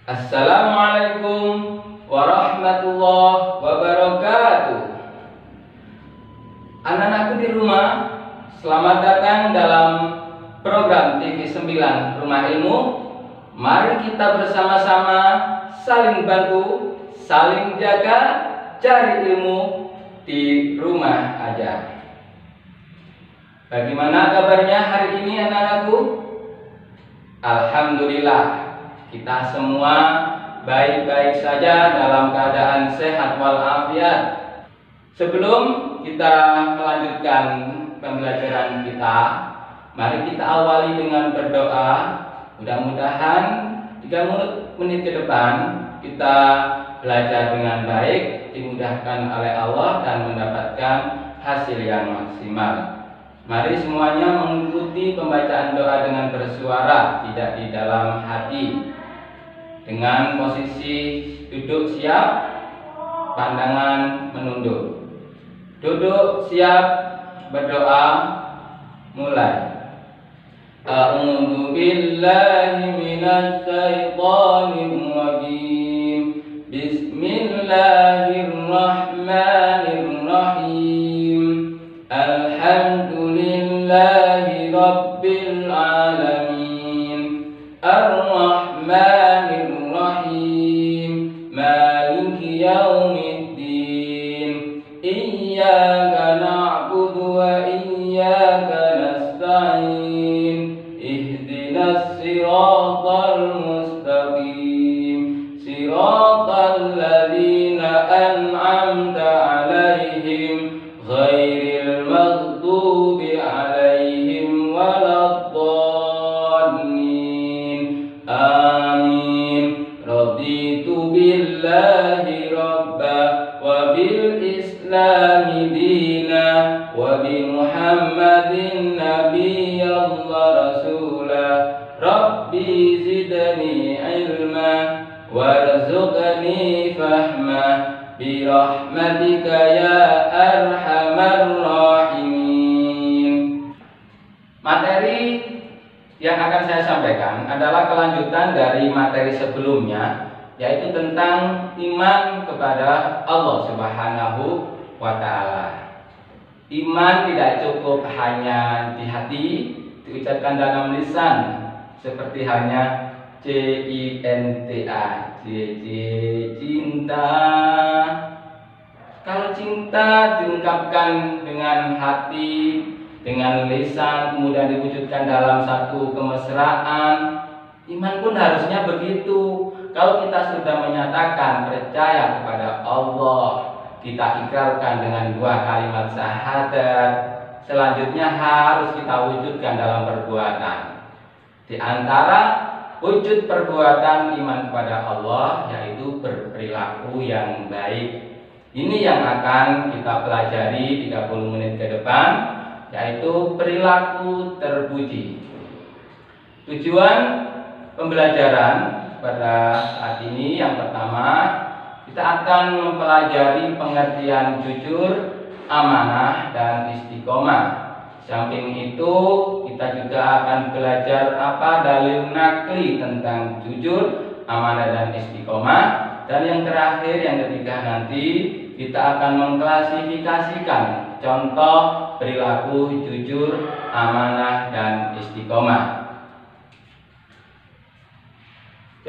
Assalamualaikum warahmatullahi wabarakatuh. Anak-anakku di rumah, selamat datang dalam program TV 9 Rumah Ilmu. Mari kita bersama-sama saling bantu, saling jaga, cari ilmu di rumah aja. Bagaimana kabarnya hari ini anak-anakku? Alhamdulillah, kita semua baik-baik saja dalam keadaan sehat walafiat. Sebelum kita melanjutkan pembelajaran kita, mari kita awali dengan berdoa. Mudah-mudahan 3 menit ke depan kita belajar dengan baik, dimudahkan oleh Allah dan mendapatkan hasil yang maksimal. Mari semuanya mengikuti pembacaan doa dengan bersuara, tidak di dalam hati. Dengan posisi duduk siap, pandangan menunduk. Duduk siap, berdoa, mulai. A'udzu billahi minasy syaithanir rajim. Bismillahirrahmanirrahim. Alhamdulillahi rabbil alamin. Ar-Rahmanir Rahim. Maliki yaumiddin. Iyyaka na'budu wa iyyaka nasta'in. Ihdinas siratal mustaqim. Siratal ladzina an'amta 'alaihim ghairil maghdubi 'alaihim waladdallin. Amin. Raditu billahi rabba wa bil islami dina wa bi Muhammadin nabiyyan rasula. Rabbi zidni ilma warzuqni fahma bi rahmatika ya arhamar rahimin. Materi yang akan saya sampaikan adalah kelanjutan dari materi sebelumnya, yaitu tentang iman kepada Allah Subhanahu wa Ta'ala. Iman tidak cukup hanya di hati, diucapkan dalam lisan, seperti hanya cinta, cinta. Kalau cinta diungkapkan dengan hati, dengan lisan, kemudian diwujudkan dalam satu kemesraan, iman pun harusnya begitu. Kalau kita sudah menyatakan percaya kepada Allah, kita ikrarkan dengan 2 kalimat syahadat, selanjutnya harus kita wujudkan dalam perbuatan. Di antara wujud perbuatan iman kepada Allah yaitu berperilaku yang baik. Ini yang akan kita pelajari 30 menit ke depan, yaitu perilaku terpuji. Tujuan pembelajaran pada saat ini yang pertama, kita akan mempelajari pengertian jujur, amanah, dan istiqomah. Samping itu, kita juga akan belajar apa dalil nakli tentang jujur, amanah, dan istiqomah. Dan yang terakhir, yang ketiga nanti, kita akan mengklasifikasikan contoh perilaku jujur, amanah, dan istiqomah.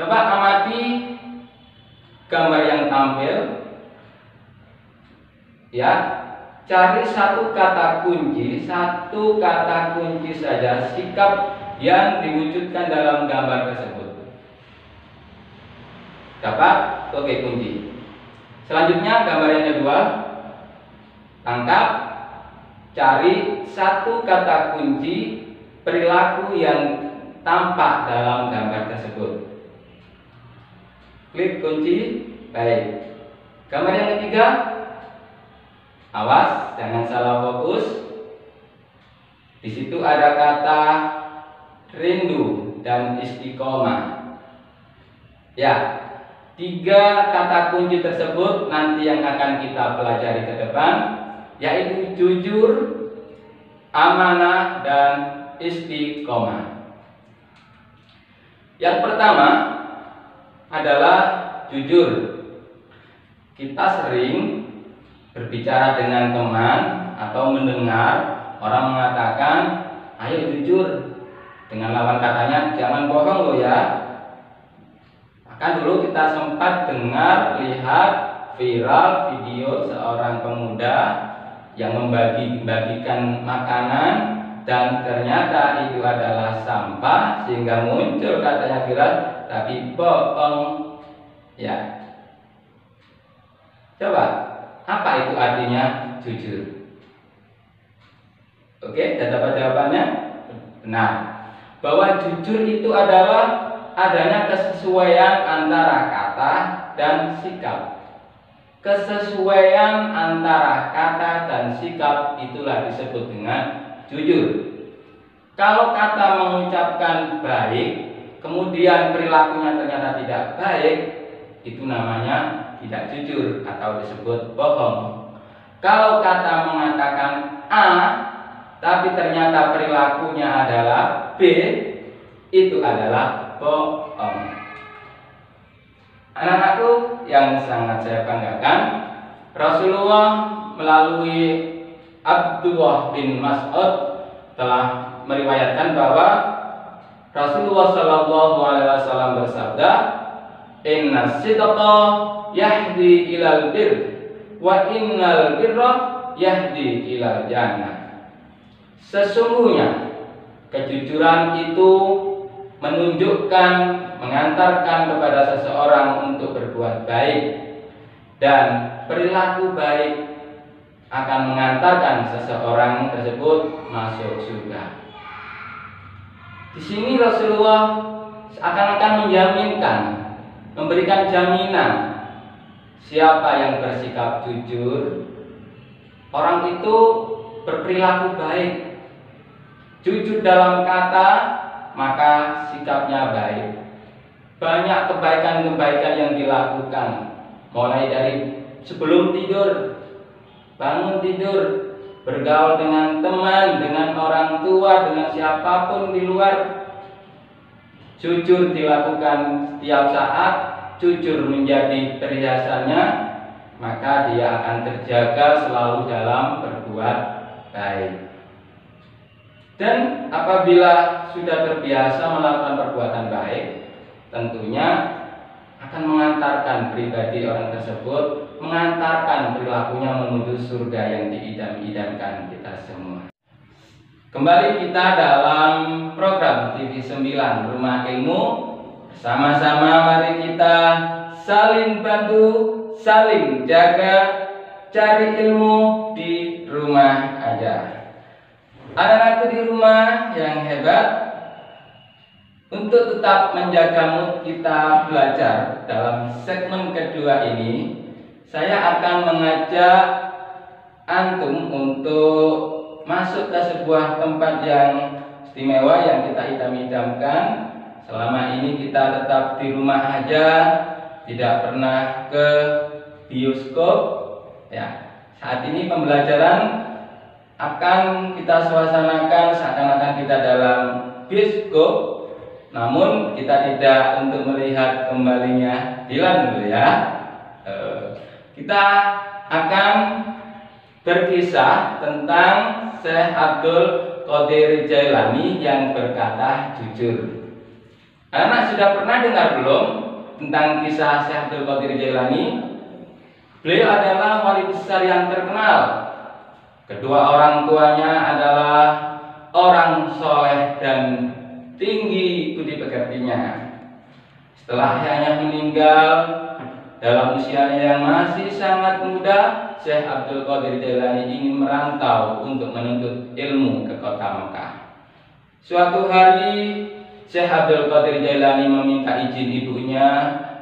Coba amati gambar yang tampil. Ya, cari satu kata kunci saja sikap yang diwujudkan dalam gambar tersebut. Dapat? Oke, kunci. Selanjutnya gambar yang kedua. Tangkap, cari satu kata kunci perilaku yang tampak dalam gambar tersebut. Klik kunci. Baik. Gambar yang ketiga. Awas, jangan salah fokus. Di situ ada kata rindu dan istiqomah. Ya, 3 kata kunci tersebut nanti yang akan kita pelajari ke depan, yaitu jujur, amanah, dan istiqomah. Yang pertama adalah jujur. Kita sering berbicara dengan teman atau mendengar orang mengatakan, ayo jujur, dengan lawan katanya jangan bohong lo ya. Bahkan dulu kita sempat dengar, lihat viral video seorang pemuda yang membagikan makanan dan ternyata itu adalah sampah, sehingga muncul katanya viral, tapi bohong ya. Coba, apa itu artinya jujur? Oke, dan dapat jawabannya? Benar, bahwa jujur itu adalah adanya kesesuaian antara kata dan sikap. Kesesuaian antara kata dan sikap itulah disebut dengan jujur. Kalau kata mengucapkan baik, kemudian perilakunya ternyata tidak baik, itu namanya tidak jujur atau disebut bohong. Kalau kata mengatakan A, tapi ternyata perilakunya adalah B, itu adalah bohong. Anak-anakku yang sangat saya banggakan, Rasulullah melalui Abdullah bin Mas'ud telah meriwayatkan bahwa Rasulullah Shallallahu Alaihi Wasallam bersabda, Inna sidqa yahdi ilal bir, wa innal birra yahdi ilal jannah. Sesungguhnya kejujuran itu menunjukkan, mengantarkan kepada seseorang untuk berbuat baik, dan perilaku baik akan mengantarkan seseorang tersebut masuk surga. Di sini Rasulullah seakan-akan menjaminkan, memberikan jaminan, siapa yang bersikap jujur, orang itu berperilaku baik, jujur dalam kata, maka sikapnya baik. Banyak kebaikan-kebaikan yang dilakukan, mulai dari sebelum tidur, bangun tidur, bergaul dengan teman, dengan orang tua, dengan siapapun di luar, jujur dilakukan setiap saat, jujur menjadi perhiasannya, maka dia akan terjaga selalu dalam berbuat baik. Dan apabila sudah terbiasa melakukan perbuatan baik, tentunya akan mengantarkan pribadi orang tersebut, mengantarkan perilakunya menuju surga yang diidam-idamkan kita semua. Kembali kita dalam program TV 9 Rumah Ilmu. Sama-sama mari kita saling bantu, saling jaga, cari ilmu di rumah aja. Anak-anakku di rumah yang hebat, untuk tetap menjaga mood kita belajar dalam segmen kedua ini, saya akan mengajak antum untuk masuk ke sebuah tempat yang istimewa yang kita idam-idamkan. Selama ini kita tetap di rumah aja, tidak pernah ke bioskop. Ya, saat ini pembelajaran akan kita suasanakan seakan-akan kita dalam bioskop, namun kita tidak untuk melihat kembalinya Dilan dulu ya. Kita akan berkisah tentang Syekh Abdul Qadir Jailani yang berkata jujur. Anak sudah pernah dengar belum tentang kisah Syekh Abdul Qadir Jailani? Beliau adalah wali besar yang terkenal. Kedua orang tuanya adalah orang soleh dan tinggi budi pekertinya. Setelah ayahnya meninggal dalam usianya yang masih sangat muda, Syekh Abdul Qadir Jailani ingin merantau untuk menuntut ilmu ke kota Mekah. Suatu hari Syekh Abdul Qadir Jailani meminta izin ibunya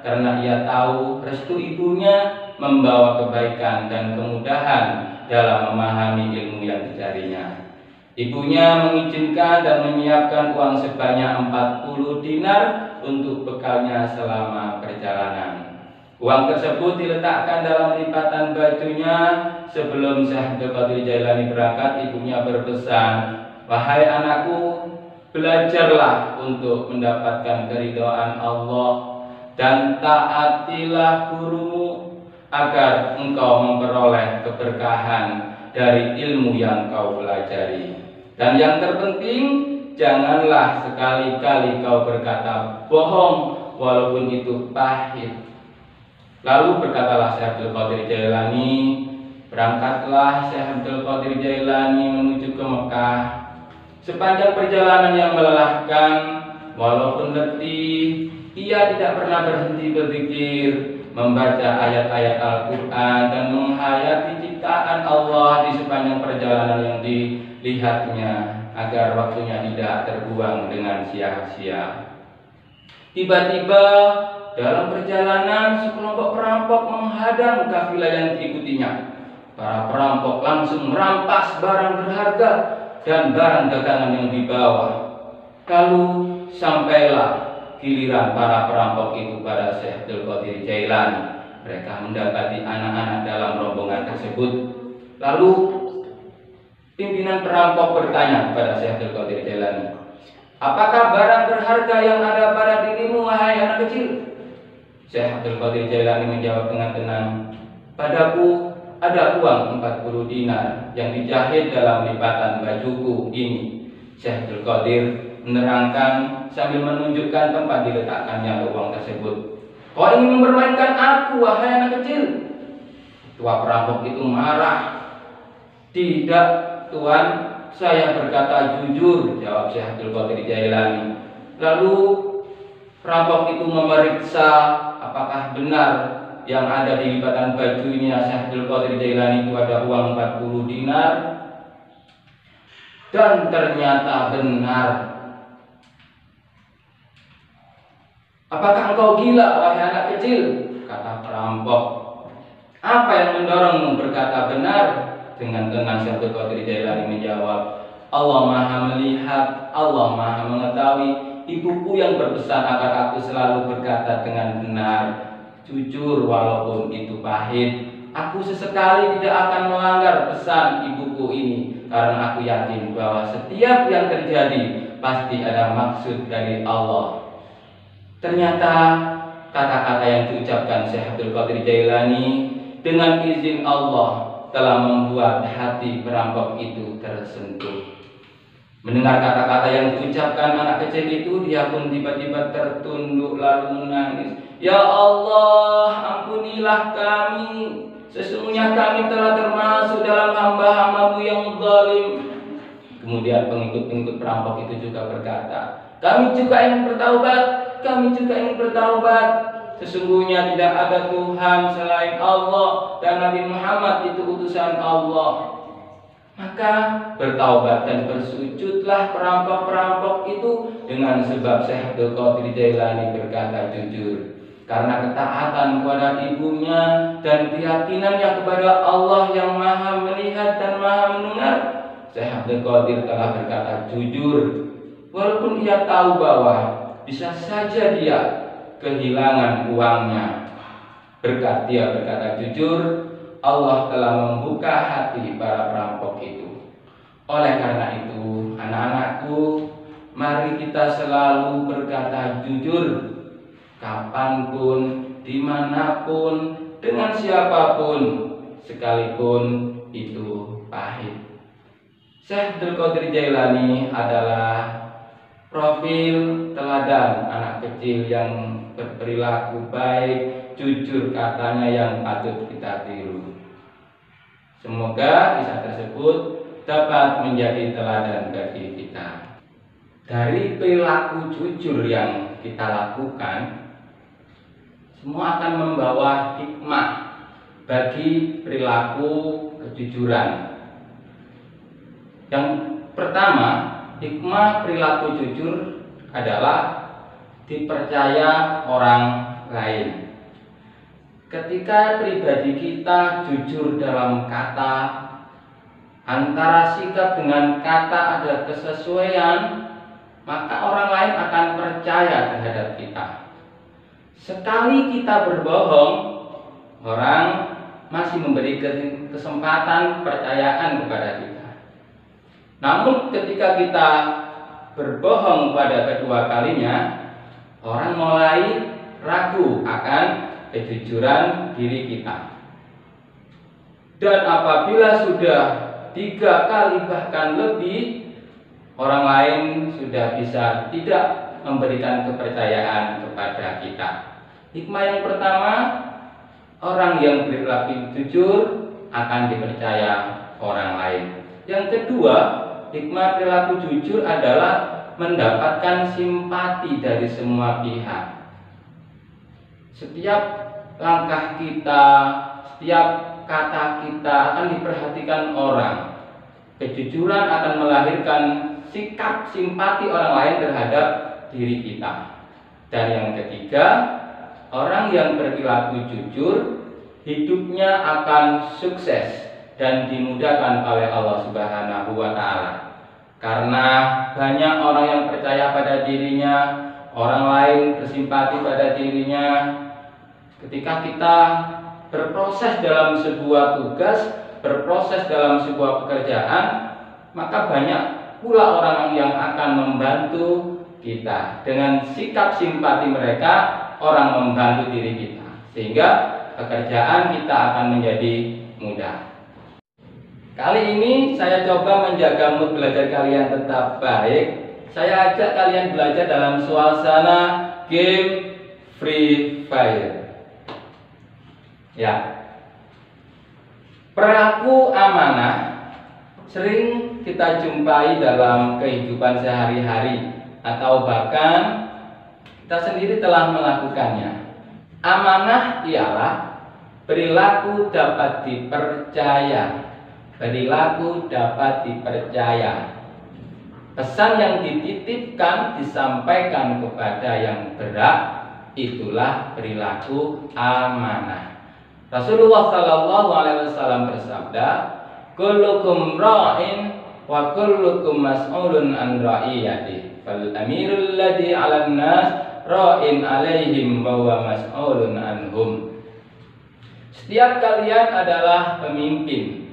karena ia tahu restu ibunya membawa kebaikan dan kemudahan dalam memahami ilmu yang dicarinya. Ibunya mengizinkan dan menyiapkan uang sebanyak 40 dinar untuk bekalnya selama perjalanan. Uang tersebut diletakkan dalam lipatan bajunya. Sebelum Syekh Abdul Qadir Jailani berangkat, ibunya berpesan, "Wahai anakku, belajarlah untuk mendapatkan keridhaan Allah. dan taatilah gurumu agar engkau memperoleh keberkahan dari ilmu yang kau pelajari. Dan yang terpenting, janganlah sekali-kali kau berkata bohong walaupun itu pahit. Lalu berkatalah Syekh Abdul Qadir Jailani, berangkatlah Syekh Abdul Qadir Jailani menuju ke Mekah. Sepanjang perjalanan yang melelahkan, walaupun letih, ia tidak pernah berhenti berzikir, membaca ayat-ayat Al-Quran dan menghayati ciptaan Allah di sepanjang perjalanan yang dilihatnya, agar waktunya tidak terbuang dengan sia-sia. Tiba-tiba dalam perjalanan sekelompok perampok menghadang kafilah yang diikutinya. Para perampok langsung merampas barang berharga dan barang dagangan yang dibawa. Lalu sampailah giliran para perampok itu pada Syekh Abdul Qadir Jailani. Mereka mendapati anak-anak dalam rombongan tersebut. Lalu pimpinan perampok bertanya kepada Syekh Abdul Qadir Jailani, apakah barang berharga yang ada pada dirimu, wahai anak kecil? Syekh Abdul Qadir Jailani menjawab dengan tenang, padaku ada uang 40 dinar yang dijahit dalam lipatan bajuku ini. Syekh Abdul Qadir menerangkan sambil menunjukkan tempat diletakkannya uang tersebut. Kau ingin mempermainkan aku, wahai anak kecil? Tua perampok itu marah. Tidak, Tuan, saya berkata jujur, jawab Syekh Abdul Qadir Jailani. Lalu perampok itu memeriksa apakah benar yang ada di lipatan bajunya Syekh Abdul Qadir Jailani itu ada uang 40 dinar. Dan ternyata benar. Apakah engkau gila, wahai anak kecil? Kata perampok. Apa yang mendorongmu berkata benar? Dengan tenang Syekh Abdul Qadir Jailani menjawab, Allah Maha melihat, Allah Maha mengetahui. Ibuku yang berpesan agar aku selalu berkata dengan benar, jujur walaupun itu pahit. Aku sesekali tidak akan melanggar pesan ibuku ini, karena aku yakin bahwa setiap yang terjadi pasti ada maksud dari Allah. Ternyata kata-kata yang diucapkan Syekh Abdul Qadir Jailani dengan izin Allah telah membuat hati perampok itu tersentuh. Mendengar kata-kata yang diucapkan anak kecil itu, dia pun tiba-tiba tertunduk lalu menangis. Ya Allah, ampunilah kami. Sesungguhnya kami telah termasuk dalam hamba-hamba-Mu yang zalim. Kemudian pengikut-pengikut perampok itu juga berkata, kami juga ingin bertaubat, kami juga ingin bertaubat. Sesungguhnya tidak ada Tuhan selain Allah dan Nabi Muhammad itu utusan Allah. Maka bertaubat dan bersujudlah perampok-perampok itu dengan sebab Syekh Abdul Qadir Jailani berkata jujur. Karena ketaatan kepada ibunya dan keyakinannya kepada Allah yang Maha melihat dan Maha mendengar, Syekh Abdul Qadir telah berkata jujur. Walaupun ia tahu bahwa bisa saja dia kehilangan uangnya. Berkat dia berkata jujur, Allah telah membuka hati para perampok itu. Oleh karena itu, anak-anakku, mari kita selalu berkata jujur, kapanpun, dimanapun, dengan siapapun, sekalipun itu pahit. Syekh Abdul Qadir Jailani adalah profil teladan anak kecil yang berperilaku baik, jujur katanya yang patut kita tiru. Semoga kisah tersebut dapat menjadi teladan bagi kita. Dari perilaku jujur yang kita lakukan, semua akan membawa hikmah bagi perilaku kejujuran. Yang pertama, hikmah perilaku jujur adalah dipercaya orang lain. Ketika pribadi kita jujur dalam kata, antara sikap dengan kata ada kesesuaian, maka orang lain akan percaya terhadap kita. Sekali kita berbohong, orang masih memberi kesempatan kepercayaan kepada kita. Namun ketika kita berbohong pada kedua kalinya, orang mulai ragu akan kejujuran diri kita. Dan apabila sudah 3 kali bahkan lebih, orang lain sudah bisa tidak memberikan kepercayaan kepada kita. Hikmah yang pertama, orang yang berperilaku jujur akan dipercaya orang lain. Yang kedua, hikmah perilaku jujur adalah mendapatkan simpati dari semua pihak. Setiap langkah kita, setiap kata kita akan diperhatikan orang. Kejujuran akan melahirkan sikap simpati orang lain terhadap diri kita. Dan yang ketiga, orang yang berperilaku jujur hidupnya akan sukses dan dimudahkan oleh Allah Subhanahu wa Ta'ala. Karena banyak orang yang percaya pada dirinya, orang lain bersimpati pada dirinya. Ketika kita berproses dalam sebuah tugas, berproses dalam sebuah pekerjaan, maka banyak pula orang yang akan membantu kita. Dengan sikap simpati mereka, orang membantu diri kita, sehingga pekerjaan kita akan menjadi mudah. Kali ini saya coba menjaga mood belajar kalian tetap baik. Saya ajak kalian belajar dalam suasana game Free Fire. Ya, perilaku amanah sering kita jumpai dalam kehidupan sehari-hari, atau bahkan kita sendiri telah melakukannya. Amanah ialah perilaku dapat dipercaya, perilaku dapat dipercaya. Pesan yang dititipkan disampaikan kepada yang berhak, itulah perilaku amanah. Rasulullah Shallallahu Alaihi Wasallam bersabda, "Kullukum ra'in wa kullukum mas'ulun an ra'iyati. Fal amirul ladzi 'alan nas ra'in 'alaihim wa huwa mas'ulun anhum." Setiap kalian adalah pemimpin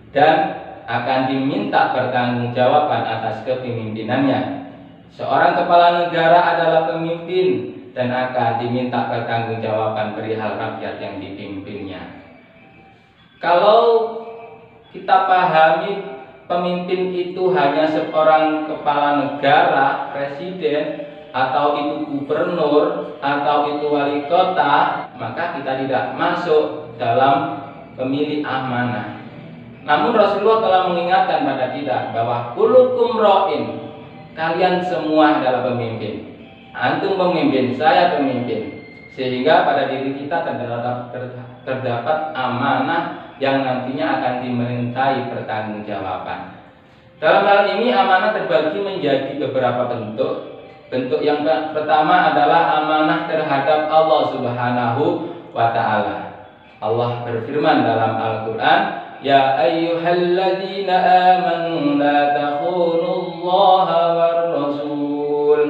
dan akan diminta pertanggungjawaban atas kepemimpinannya. Seorang kepala negara adalah pemimpin dan akan diminta pertanggungjawaban perihal rakyat yang dipimpinnya. Kalau kita pahami pemimpin itu hanya seorang kepala negara, presiden, atau itu gubernur, atau itu wali kota, maka kita tidak masuk dalam pemilih amanah. Namun Rasulullah telah mengingatkan pada kita bahwa kullukum ra'in, kalian semua adalah pemimpin. Antum pemimpin, saya pemimpin. Sehingga pada diri kita terdapat amanah yang nantinya akan dimintai pertanggungjawaban. Dalam hal ini amanah terbagi menjadi beberapa bentuk. Bentuk yang pertama adalah amanah terhadap Allah Subhanahu wa Ta'ala. Allah berfirman dalam Al-Quran, "Ya ayyuhalladzina amanu la takhunullaha war rasul."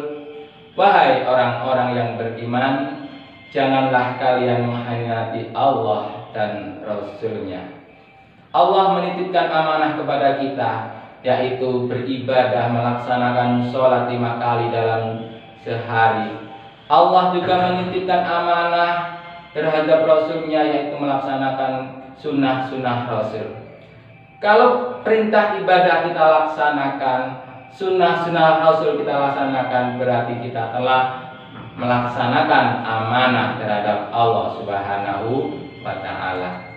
Wahai orang-orang yang beriman, janganlah kalian mengkhianati Allah dan Rasul-Nya. Allah menitipkan amanah kepada kita, yaitu beribadah, melaksanakan sholat 5 kali dalam sehari. Allah juga menitipkan amanah terhadap Rasul-Nya, yaitu melaksanakan sunnah-sunnah Rasul. Kalau perintah ibadah kita laksanakan, sunnah-sunnah Rasul kita laksanakan, berarti kita telah melaksanakan amanah terhadap Allah Subhanahu wa Ta'ala.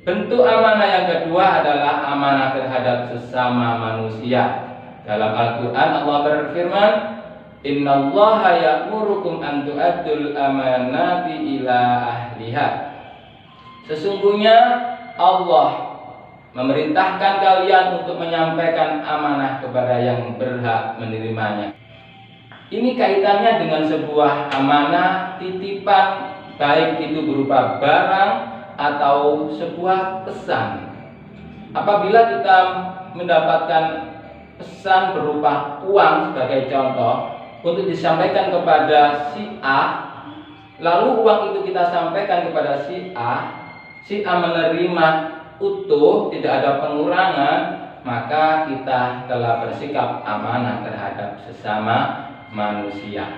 Bentuk amanah yang kedua adalah amanah terhadap sesama manusia. Dalam Al-Quran Allah berfirman, "Innallaha ya'murukum an tu'addul amanati ila ahliha." Sesungguhnya Allah memerintahkan kalian untuk menyampaikan amanah kepada yang berhak menerimanya. Ini kaitannya dengan sebuah amanah titipan, baik itu berupa barang atau sebuah pesan. Apabila kita mendapatkan pesan berupa uang sebagai contoh untuk disampaikan kepada si A, lalu uang itu kita sampaikan kepada si A menerima utuh, tidak ada pengurangan, maka kita telah bersikap amanah terhadap sesama manusia.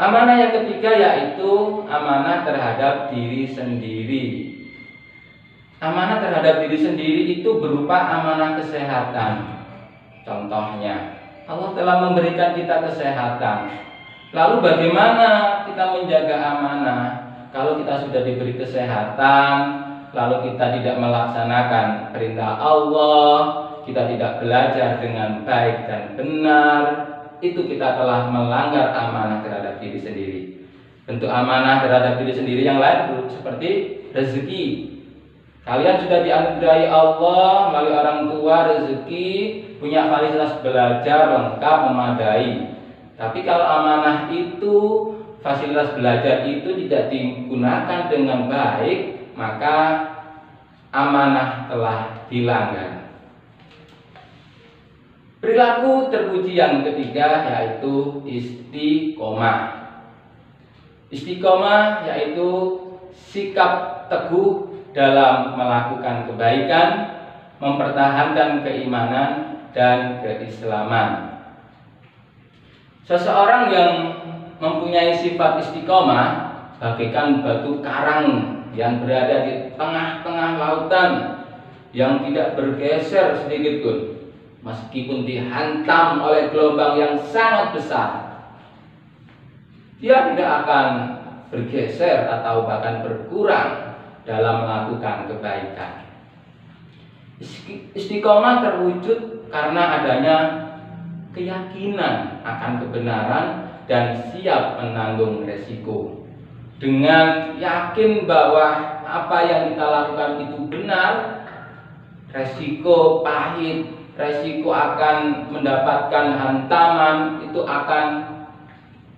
Amanah yang ketiga yaitu amanah terhadap diri sendiri. Amanah terhadap diri sendiri itu berupa amanah kesehatan. Contohnya, Allah telah memberikan kita kesehatan. Lalu bagaimana kita menjaga amanah? Kalau kita sudah diberi kesehatan, lalu kita tidak melaksanakan perintah Allah, kita tidak belajar dengan baik dan benar, itu kita telah melanggar amanah terhadap diri sendiri. Bentuk amanah terhadap diri sendiri yang lain seperti rezeki. Kalian sudah dianugerahi Allah melalui orang tua rezeki, punya fasilitas belajar lengkap memadai. Tapi kalau amanah itu, fasilitas belajar itu tidak digunakan dengan baik, maka amanah telah dilanggar. Perilaku terpuji yang ketiga yaitu istiqomah. Istiqomah yaitu sikap teguh dalam melakukan kebaikan, mempertahankan keimanan dan keislaman. Seseorang yang mempunyai sifat istiqomah bagaikan batu karang yang berada di tengah-tengah lautan yang tidak bergeser sedikit pun meskipun dihantam oleh gelombang yang sangat besar. Dia tidak akan bergeser atau bahkan berkurang dalam melakukan kebaikan. Istiqomah terwujud karena adanya keyakinan akan kebenaran dan siap menanggung resiko. Dengan yakin bahwa apa yang kita lakukan itu benar, resiko pahit, resiko akan mendapatkan hantaman itu akan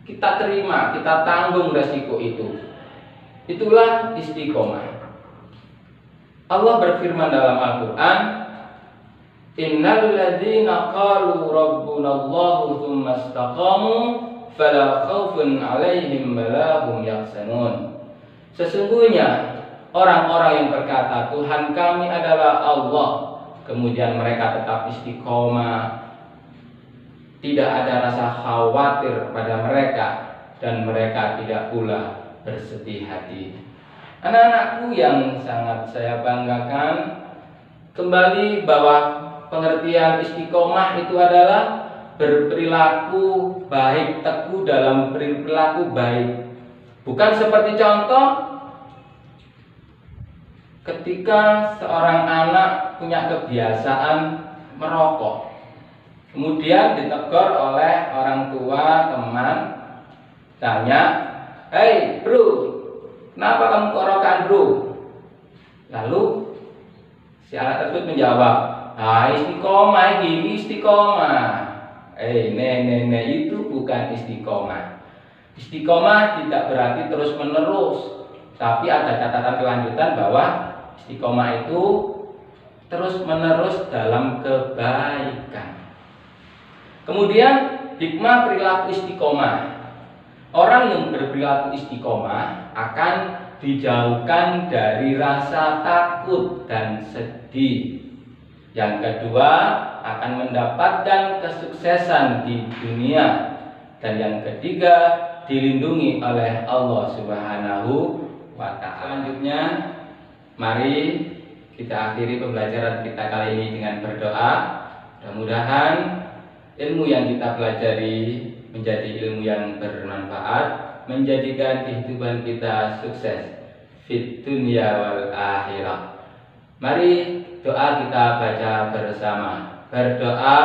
kita terima, kita tanggung resiko itu. Itulah istiqomah. Allah berfirman dalam Al-Quran, Innal ladzina qalu rabbunallahu tsumma istaqamu fala khaufun 'alaihim wala hum yahzanun. Sesungguhnya orang-orang yang berkata Tuhan kami adalah Allah, kemudian mereka tetap istiqomah, tidak ada rasa khawatir pada mereka dan mereka tidak pula bersedih hati. Anak-anakku yang sangat saya banggakan, kembali bahwa pengertian istiqomah itu adalah berperilaku baik, teguh dalam perilaku baik. Bukan seperti contoh ketika seorang anak punya kebiasaan merokok, kemudian ditegur oleh orang tua, teman, tanya, "Hei bro, kenapa kamu korokan bro?" Lalu si anak tersebut menjawab, istiqomah gini istiqomah. Nenek itu bukan istiqomah. Istiqomah tidak berarti terus menerus, tapi ada catatan kelanjutan bahwa istiqomah itu terus menerus dalam kebaikan. Kemudian hikmah perilaku istiqomah. Orang yang berperilaku istiqomah akan dijauhkan dari rasa takut dan sedih. Yang kedua, akan mendapatkan kesuksesan di dunia. Dan yang ketiga, dilindungi oleh Allah Subhanahu wa Ta'ala. Selanjutnya, mari kita akhiri pembelajaran kita kali ini dengan berdoa. Mudah-mudahan ilmu yang kita pelajari menjadi ilmu yang bermanfaat, menjadikan kehidupan kita sukses fit dunya wal akhirah. Mari doa kita baca bersama. Berdoa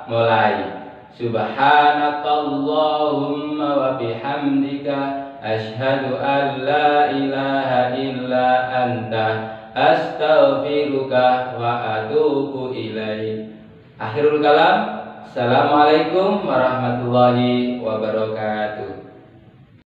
mulai. Subhanakallahumma wa bihamdika asyhadu an la ilaha illa anta astaghfiruka wa atubu ilaik. Akhirul kalam. Assalamualaikum warahmatullahi wabarakatuh.